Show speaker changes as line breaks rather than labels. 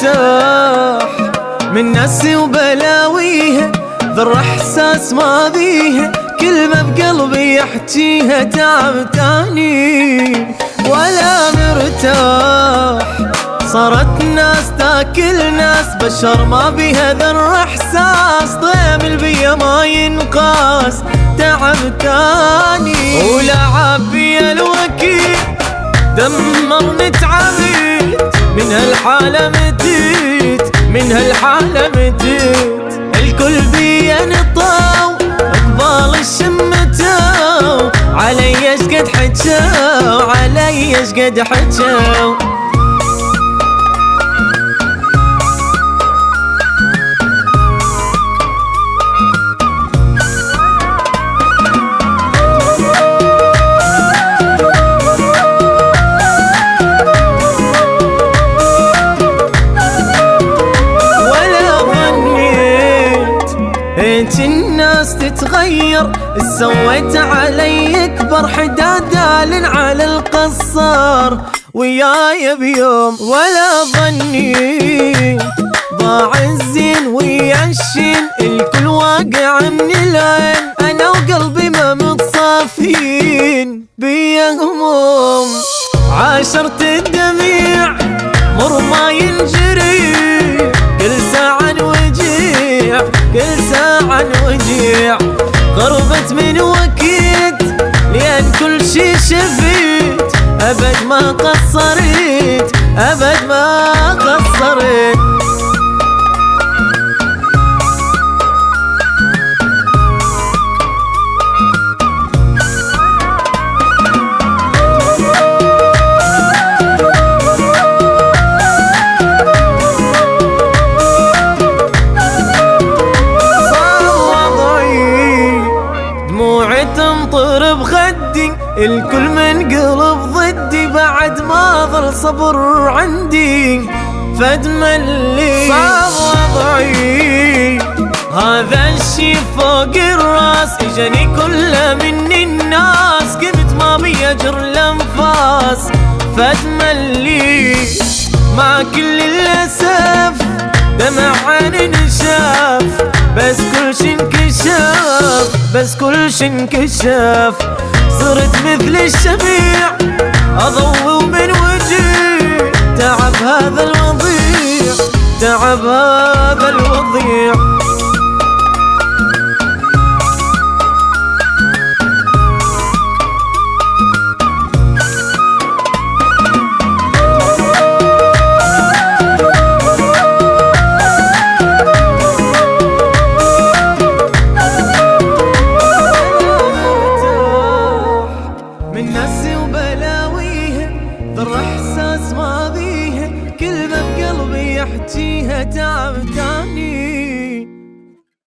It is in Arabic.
مرتاح من ناسي وبلاويها، ذر احساس ما بيها، كلمة بقلبي يحجيها تعبتاني ولا مرتاح. صارت ناس تاكل ناس، بشر ما بيها ذر احساس، ضيم البيا ما ينقاس تعبتاني. ولعب بيا الوكيل دمرني تعبيت، من هالحالة متيت، من هالحالة متيت. الكل بيا نطاو اقبال الشمتاو، علي اشقد حجاو، علي اشقد حجاو. هيك الناس تتغير، سويت علي يكبر حدادال على القصار، وياي بيوم ولا ظني ضاع الزين ويا الشين، الكل واقع من العين، انا وقلبي ما متصافين بيا هموم. عاشرت الدميع مر ما ينجري، كل ساعة وجيع، كل ساعة وجيع. غربت من وكيت لأن كل شي شفيت، أبد ما قصرت، أبد ما قصرت. تمطر بخدي، الكل من قلب ضدي، بعد ما ظل صبر عندي فد ملي صار وضعي. هذا الشي فوق الراس اجاني كله من الناس، قمت ما بيجر الانفاس فد ملي. مع كل الاسف دمع عيني نشاف، بس كل شي انكشاف، بس كل شي انكشاف. صرت مثل الشبيع اضوي من وجهي، تعب هذا الوضيع، تعب هذا الوضيع. من ناسي وبلاويها، ذر احساس ما بيها، كلمة بقلبي يحجيها تعبتاني.